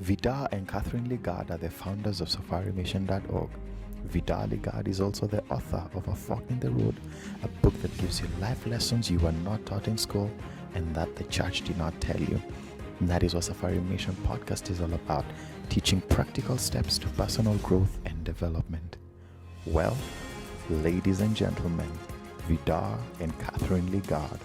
Vidar and Cathrine Ligard are the founders of SafariMission.org. Vidar Ligard is also the author of A Fork in the Road, a book that gives you life lessons you were not taught in school and that the church did not tell you. And that is what Safari Mission Podcast is all about, teaching practical steps to personal growth and development. Well, ladies and gentlemen, Vidar and Cathrine Ligard.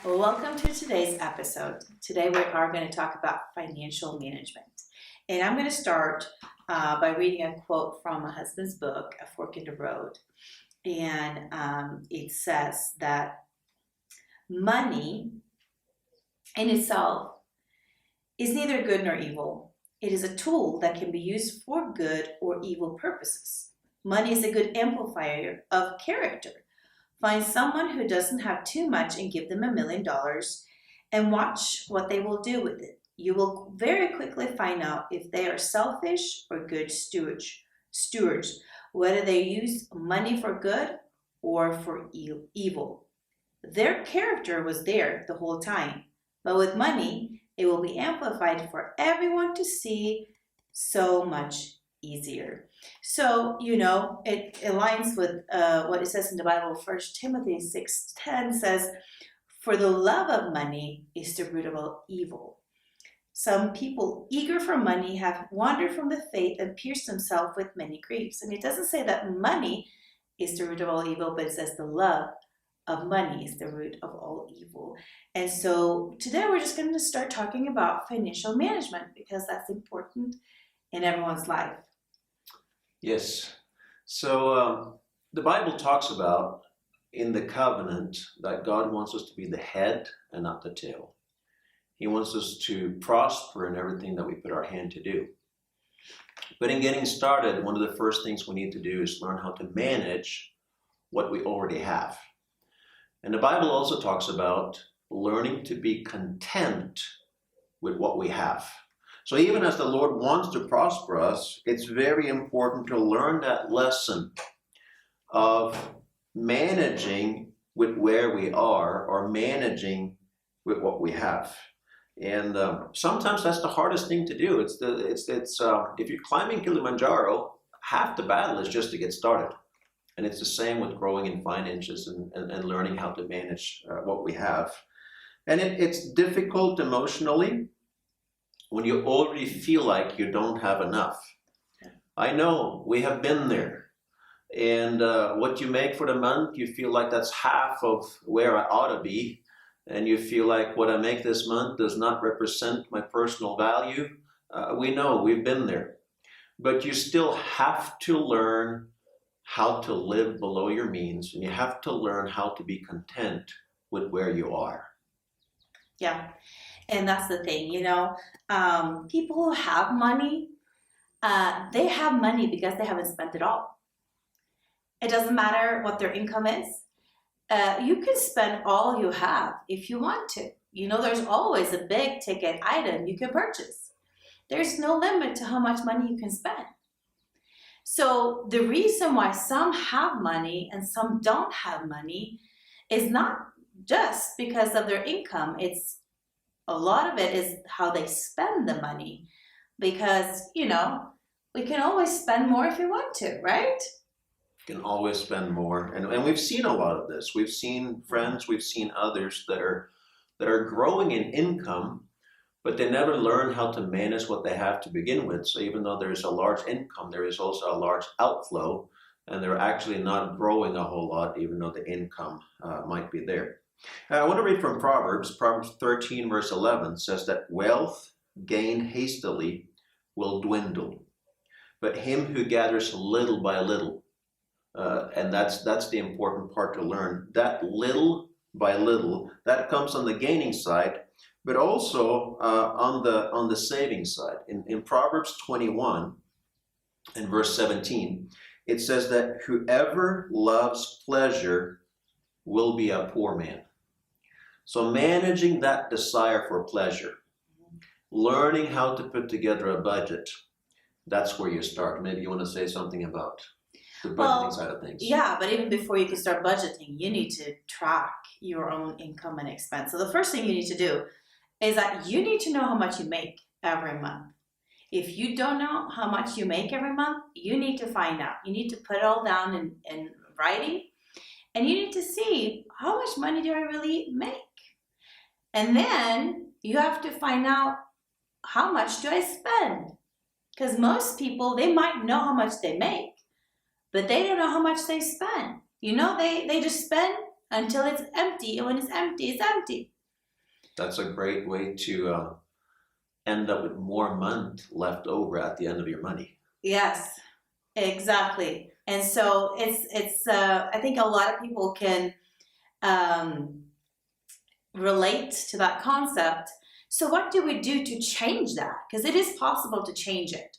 Welcome to today's episode. Today we are going to talk about financial management. And I'm going to start by reading a quote from my husband's book, A Fork in the Road. And it says that money in itself is neither good nor evil. It is a tool that can be used for good or evil purposes. Money is a good amplifier of character. Find someone who doesn't have too much and give them $1 million and watch what they will do with it. You will very quickly find out if they are selfish or good stewards, whether they use money for good or for evil. Their character was there the whole time, but with money, it will be amplified for everyone to see so much easier. So, it aligns with what it says in the Bible. 1 Timothy 6:10 says, "For the love of money is the root of all evil." Some people eager for money have wandered from the faith and pierced themselves with many griefs. And it doesn't say that money is the root of all evil, but it says the love of money is the root of all evil. And so today we're just going to start talking about financial management because that's important in everyone's life. Yes. So the Bible talks about in the covenant that God wants us to be the head and not the tail. He wants us to prosper in everything that we put our hand to do. But in getting started, one of the first things we need to do is learn how to manage what we already have. And the Bible also talks about learning to be content with what we have. So even as the Lord wants to prosper us, it's very important to learn that lesson of managing with where we are or managing with what we have. And sometimes that's the hardest thing to do. If you're climbing Kilimanjaro, half the battle is just to get started. And it's the same with growing in finances and learning how to manage what we have. And it's difficult emotionally when you already feel like you don't have enough. I know, we have been there. And what you make for the month, you feel like that's half of where I ought to be. And you feel like what I make this month does not represent my personal value. We know, we've been there. But you still have to learn how to live below your means. And you have to learn how to be content with where you are. Yeah. And that's the thing, people who have money, they have money because they haven't spent it all. It doesn't matter what their income is. You can spend all you have if you want to. There's always a big ticket item you can purchase. There's no limit to how much money you can spend. So the reason why some have money and some don't have money is not just because of their income. A lot of it is how they spend the money because, we can always spend more if we want to, right? You can always spend more. And we've seen a lot of this. We've seen friends, we've seen others that are growing in income, but they never learn how to manage what they have to begin with. So even though there's a large income, there is also a large outflow, and they're actually not growing a whole lot, even though the income might be there. I want to read from Proverbs. Proverbs 13 verse 11 says that wealth gained hastily will dwindle, but him who gathers little by little, and that's the important part to learn, that little by little, that comes on the gaining side, but also on the saving side. In Proverbs 21 and verse 17, it says that whoever loves pleasure will be a poor man. So managing that desire for pleasure, learning how to put together a budget, that's where you start. Maybe you want to say something about. the budgeting Well, side of things. yeah, but even before you can start budgeting, you need to track your own income and expense. So the first thing you need to do is that you need to know how much you make every month. If you don't know how much you make every month, you need to find out. You need to put it all down in writing, and you need to see how much money do I really make. And then you have to find out how much do I spend. Because most people, they might know how much they make, but they don't know how much they spend. You know, they just spend until it's empty, and when it's empty, it's empty. That's a great way to end up with more month left over at the end of your money. Yes, exactly. And so it's I think a lot of people can relate to that concept. So what do we do to change that? Because it is possible to change it.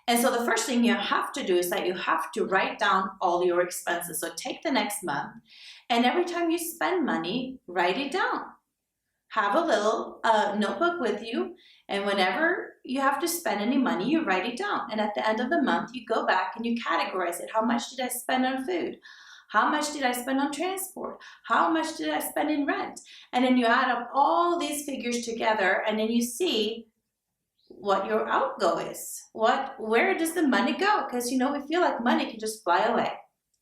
And so the first thing you have to do is that you have to write down all your expenses. So take the next month, and every time you spend money, write it down. Have a little notebook with you, and whenever you have to spend any money, you write it down. And at the end of the month, you go back and you categorize it. How much did I spend on food? How much did I spend on transport? How much did I spend in rent? And then you add up all these figures together, and then you see what your outgo is. Where does the money go? Because we feel like money can just fly away,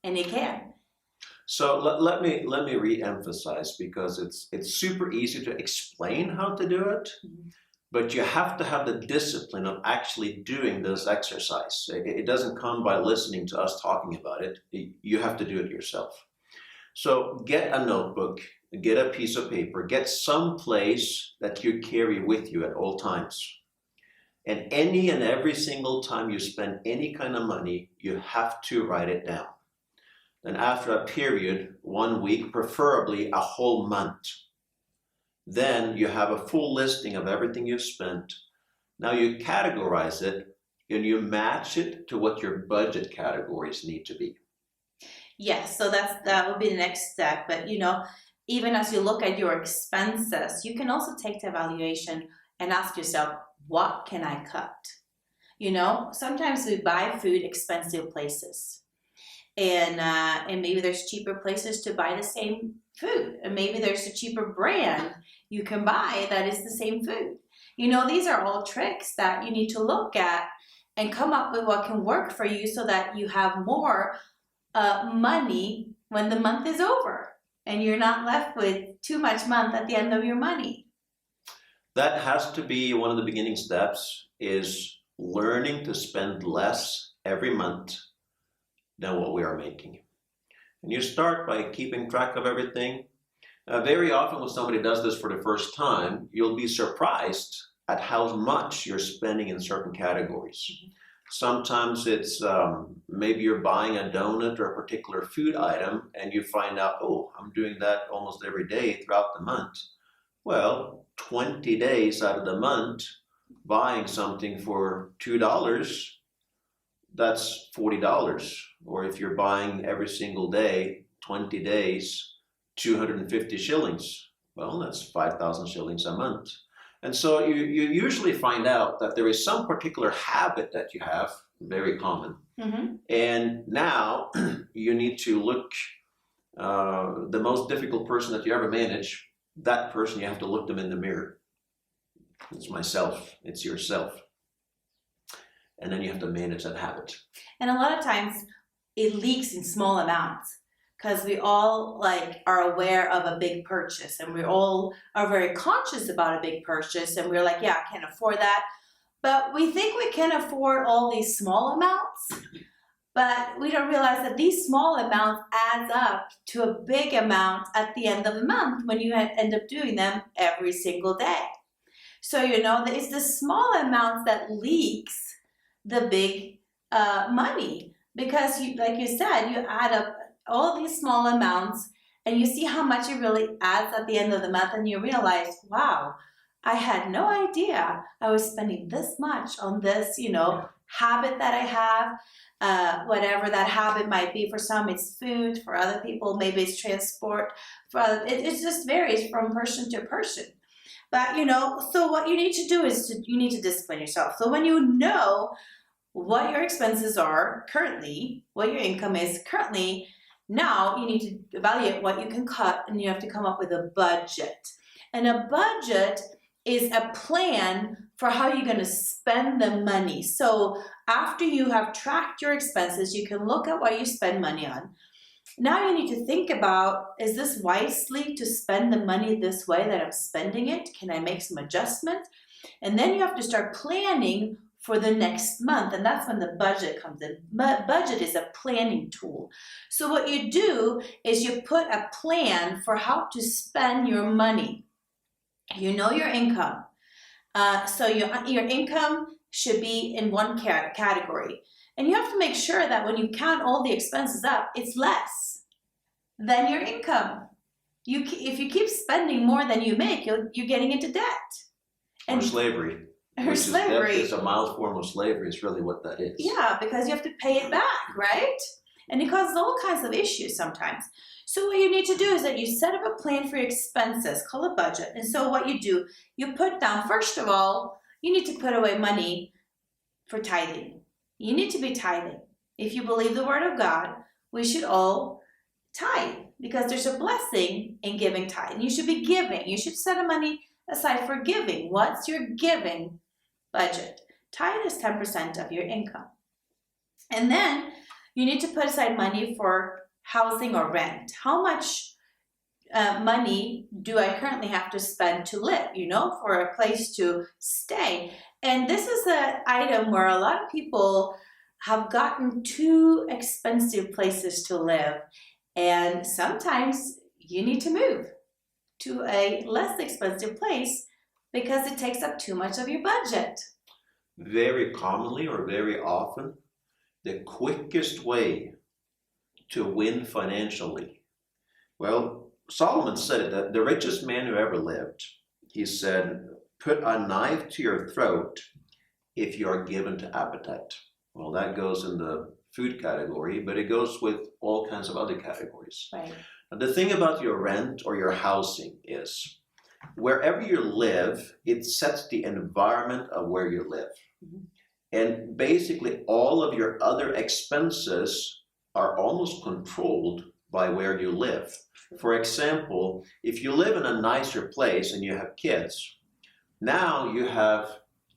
and it can. So let me re-emphasize, because it's super easy to explain how to do it, but you have to have the discipline of actually doing this exercise. It doesn't come by listening to us talking about it. You have to do it yourself. So get a notebook, get a piece of paper, get some place that you carry with you at all times. And any and every single time you spend any kind of money, you have to write it down. Then after a period, 1 week, preferably a whole month, then you have a full listing of everything you've spent. Now you categorize it, and you match it to what your budget categories need to be. Yes, so that would be the next step. But even as you look at your expenses, you can also take the evaluation and ask yourself, what can I cut? Sometimes we buy food expensive places. And maybe there's cheaper places to buy the same food. And maybe there's a cheaper brand you can buy that is the same food. These are all tricks that you need to look at and come up with what can work for you so that you have more money when the month is over. And you're not left with too much month at the end of your money. That has to be one of the beginning steps, is learning to spend less every month than what we are making. And you start by keeping track of everything. Very often when somebody does this for the first time, you'll be surprised at how much you're spending in certain categories. Sometimes it's maybe you're buying a donut or a particular food item, and you find out, oh, I'm doing that almost every day throughout the month. Well, 20 days out of the month, buying something for $2, that's $40. Or if you're buying every single day, 20 days, 250 shillings. Well, that's 5,000 shillings a month. And so you usually find out that there is some particular habit that you have, very common. Mm-hmm. And now you need to look, the most difficult person that you ever manage, that person, you have to look them in the mirror. It's myself, it's yourself. And then you have to manage that habit. And a lot of times it leaks in small amounts, because we all are aware of a big purchase, and we all are very conscious about a big purchase, and we're like, yeah, I can't afford that. But we think we can afford all these small amounts, but we don't realize that these small amounts adds up to a big amount at the end of the month when you end up doing them every single day. So it's the small amounts that leaks the big money, because like you said, you add up all these small amounts and you see how much it really adds at the end of the month, and you realize, wow, I had no idea I was spending this much on this, habit that I have, whatever that habit might be. For some, it's food. For other people, maybe it's transport. For other, it just varies from person to person. But, so what you need to do is you need to discipline yourself. So when you know what your expenses are currently, what your income is currently. Now you need to evaluate what you can cut, and you have to come up with a budget. And a budget is a plan for how you're going to spend the money. So after you have tracked your expenses, you can look at what you spend money on. Now you need to think about, is this wisely to spend the money this way that I'm spending it? Can I make some adjustments? And then you have to start planning for the next month, and that's when the budget comes in. Budget is a planning tool. So what you do is you put a plan for how to spend your money. You know your income. So your income should be in one category. And you have to make sure that when you count all the expenses up, it's less than your income. If you keep spending more than you make, you're getting into debt. Or slavery. Or slavery. It's a mild form of slavery, is really what that is. Yeah, because you have to pay it back, right? And it causes all kinds of issues sometimes. So what you need to do is that you set up a plan for your expenses, call a budget. And so what you do, you put down, first of all, you need to put away money for tithing. You need to be tithing. If you believe the word of God, we should all tithe, because there's a blessing in giving tithe. And you should be giving. You should set a money aside for giving. What's your giving budget? Tithe is 10% of your income. And then you need to put aside money for housing or rent. How much money do I currently have to spend to live, for a place to stay? And this is an item where a lot of people have gotten too expensive places to live. And sometimes you need to move to a less expensive place because it takes up too much of your budget. Very commonly or very often, the quickest way to win financially. Well, Solomon said it, that the richest man who ever lived, he said, put a knife to your throat if you are given to appetite. Well, that goes in the food category, but it goes with all kinds of other categories. Right. Now, the thing about your rent or your housing is, wherever you live, it sets the environment of where you live. Mm-hmm. And basically all of your other expenses are almost controlled by where you live. For example, if you live in a nicer place and you have kids, now you have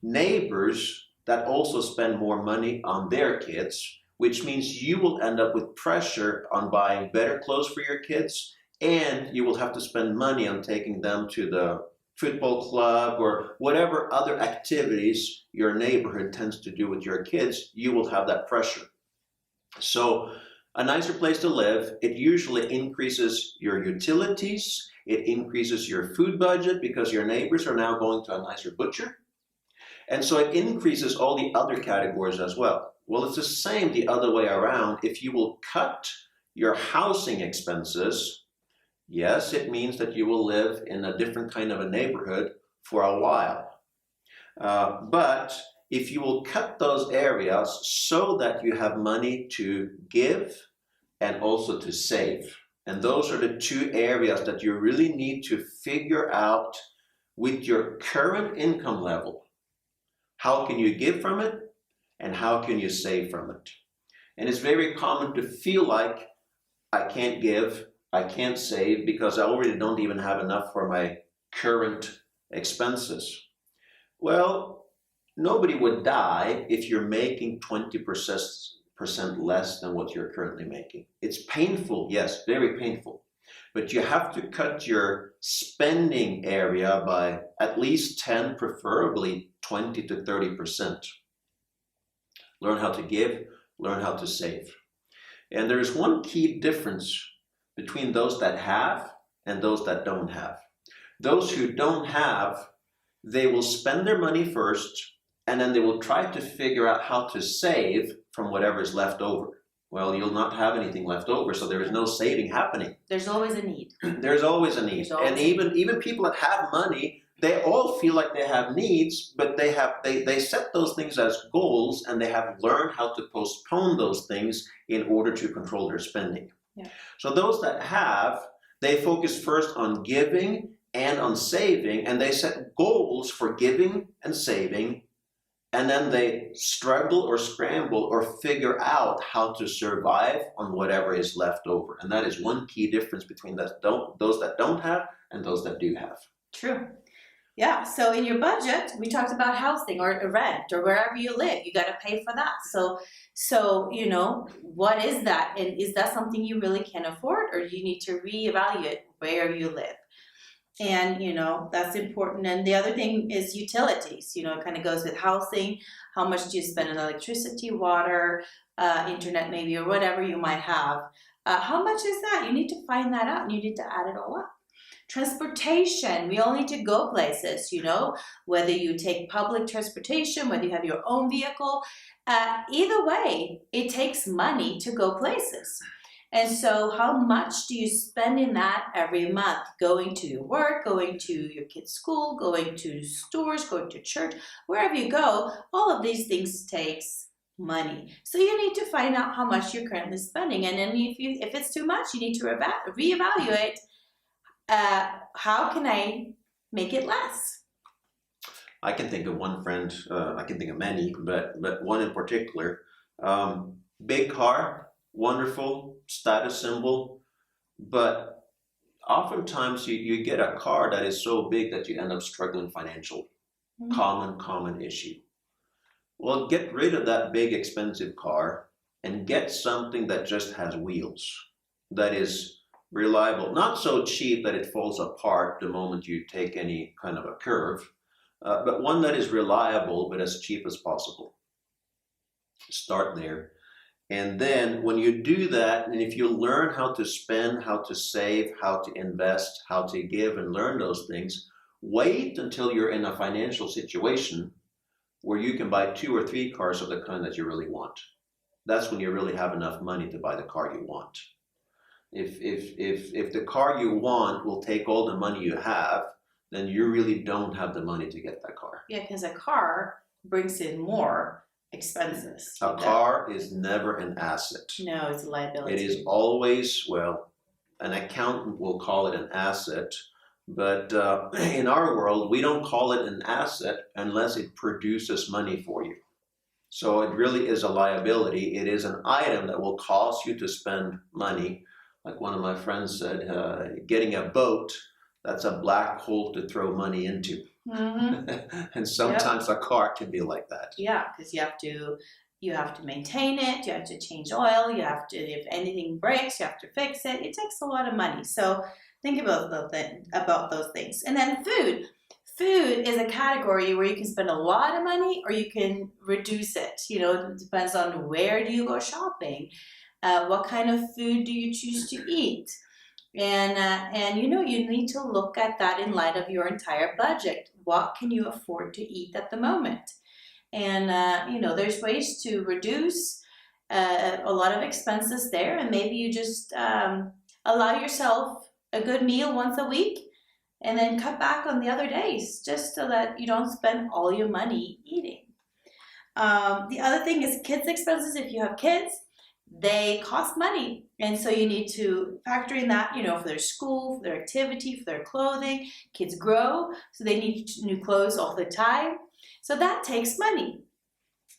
neighbors that also spend more money on their kids, which means you will end up with pressure on buying better clothes for your kids, and you will have to spend money on taking them to the football club or whatever other activities your neighborhood tends to do with your kids. You will have that pressure. So a nicer place to live, it usually increases your utilities, it increases your food budget because your neighbors are now going to a nicer butcher. And so it increases all the other categories as well. Well, it's the same the other way around. If you will cut your housing expenses, yes, it means that you will live in a different kind of a neighborhood for a while. But if you will cut those areas so that you have money to give and also to save, and those are the two areas that you really need to figure out with your current income level. How can you give from it, and how can you save from it? And it's very common to feel like I can't give, I can't save because I already don't even have enough for my current expenses. Well, nobody would die if you're making 20% less than what you're currently making. It's painful, yes, very painful. But you have to cut your spending area by at least 10, preferably 20 to 30%. Learn how to give, learn how to save. And there's one key difference between those that have and those that don't have. Those who don't have, they will spend their money first, and then they will try to figure out how to save from whatever is left over. Well, you'll not have anything left over, so there is no saving happening. There's always a need. There's always a need. And even people that have money, they all feel like they have needs, but they set those things as goals, and they have learned how to postpone those things in order to control their spending. Yeah. So those that have, they focus first on giving and on saving, and they set goals for giving and saving, and then they struggle or scramble or figure out how to survive on whatever is left over. And that is one key difference between those that don't have and those that do have. True. Yeah, so in your budget, we talked about housing or rent or wherever you live, you got to pay for that. So, you know, what is that? And is that something you really can afford, or do you need to reevaluate where you live? And, you know, that's important. And the other thing is utilities. You know, it kind of goes with housing. How much do you spend on electricity, water, internet maybe, or whatever you might have? How much is that? You need to find that out, and you need to add it all up. Transportation, we all need to go places, you know, whether you take public transportation, whether you have your own vehicle, either way, it takes money to go places. And so how much do you spend in that every month? Going to your work, going to your kids' school, going to stores, going to church, wherever you go, all of these things takes money. So you need to find out how much you're currently spending. And then if it's too much, you need to reevaluate. How can I make it less? I can think of one friend, I can think of many, but one in particular. Big car, wonderful, status symbol, but oftentimes you get a car that is so big that you end up struggling financially. Common issue. Well, get rid of that big expensive car and get something that just has wheels, that is reliable, not so cheap that it falls apart the moment you take any kind of a curve, but one that is reliable but as cheap as possible. Start there. And then when you do that, and if you learn how to spend, how to save, how to invest, how to give and learn those things, wait until you're in a financial situation where you can buy 2 or 3 cars of the kind that you really want. That's when you really have enough money to buy the car you want. If the car you want will take all the money you have, then you really don't have the money to get that car. Yeah, because a car brings in more expenses. A car is never an asset. No, it's a liability. It is always, well, an accountant will call it an asset, but in our world, we don't call it an asset unless it produces money for you. So it really is a liability. It is an item that will cause you to spend money. Like one of my friends said, getting a boat, that's a black hole to throw money into. And sometimes a car can be like that. Yeah, because you have to maintain it, you have to change oil, you have to, if anything breaks, you have to fix it. It takes a lot of money. So think about those things. And then food. Food is a category where you can spend a lot of money or you can reduce it. You know, it depends on where do you go shopping. What kind of food do you choose to eat? And you know, you need to look at that in light of your entire budget. What can you afford to eat at the moment? And you know, there's ways to reduce a lot of expenses there, and maybe you just allow yourself a good meal once a week and then cut back on the other days, just so that you don't spend all your money eating. The other thing is kids' expenses. If you have kids, they cost money, and so you need to factor in that, you know, for their school, for their activity, for their clothing. Kids grow, so they need new clothes all the time, so that takes money.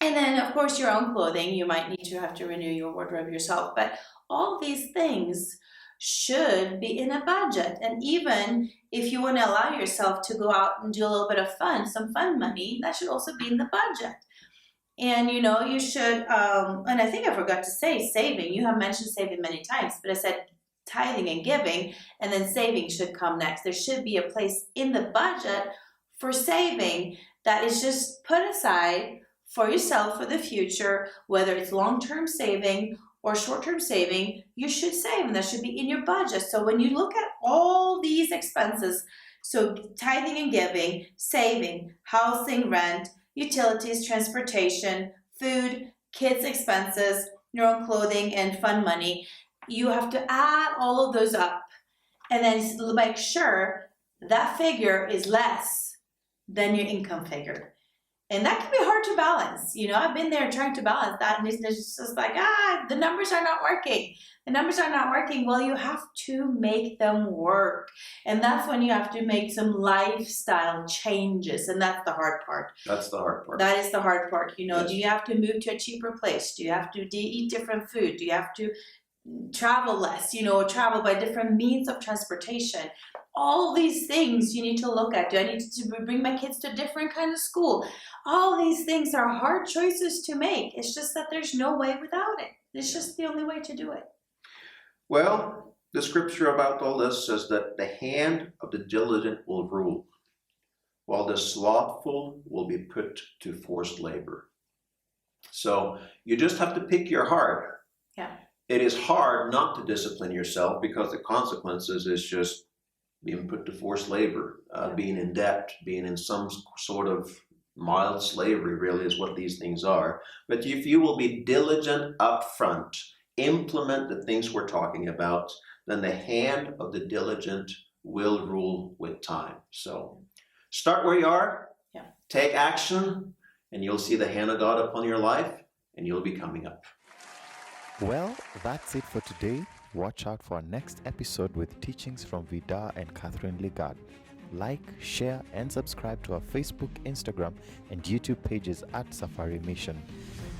And then of course your own clothing, you might need to have to renew your wardrobe yourself, but all these things should be in a budget. And even if you want to allow yourself to go out and do a little bit of fun, some fun money, that should also be in the budget. And you know, you should, and I think I forgot to say saving. You have mentioned saving many times, but I said tithing and giving, and then saving should come next. There should be a place in the budget for saving that is just put aside for yourself for the future, whether it's long-term saving or short-term saving. You should save, and that should be in your budget. So when you look at all these expenses, so tithing and giving, saving, housing, rent, utilities, transportation, food, kids' expenses, your own clothing, and fun money, you have to add all of those up and then make sure that figure is less than your income figure. And that can be hard to balance. I've been there trying to balance that, and it's just like, the numbers are not working. The numbers are not working. Well, you have to make them work. And that's when you have to make some lifestyle changes. And that's the hard part. That's the hard part. That is the hard part. Yes. Do you have to move to a cheaper place? Do you have to eat different food? Do you have to travel less, or travel by different means of transportation? All these things you need to look at. Do I need to bring my kids to a different kind of school? All these things are hard choices to make. It's just that there's no way without it. It's just the only way to do it. Well, the scripture about all this says that the hand of the diligent will rule, while the slothful will be put to forced labor. So you just have to pick your heart. Yeah. It is hard not to discipline yourself because the consequences is just being put to forced labor, being in debt, being in some sort of mild slavery really is what these things are. But if you will be diligent up front, implement the things we're talking about, then the hand of the diligent will rule with time. So start where you are, take action, and you'll see the hand of God upon your life, and you'll be coming up. Well, that's it for today. Watch out for our next episode with teachings from Vidar and Cathrine Ligard. Like, share, and subscribe to our Facebook, Instagram, and YouTube pages at Safari Mission.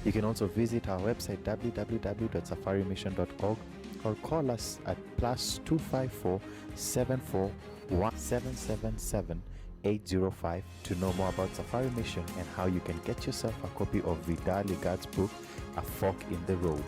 You can also visit our website www.safarimission.org or call us at +254 741 777 805 to know more about Safari Mission and how you can get yourself a copy of Vidar Ligard's book, A Fork in the Road.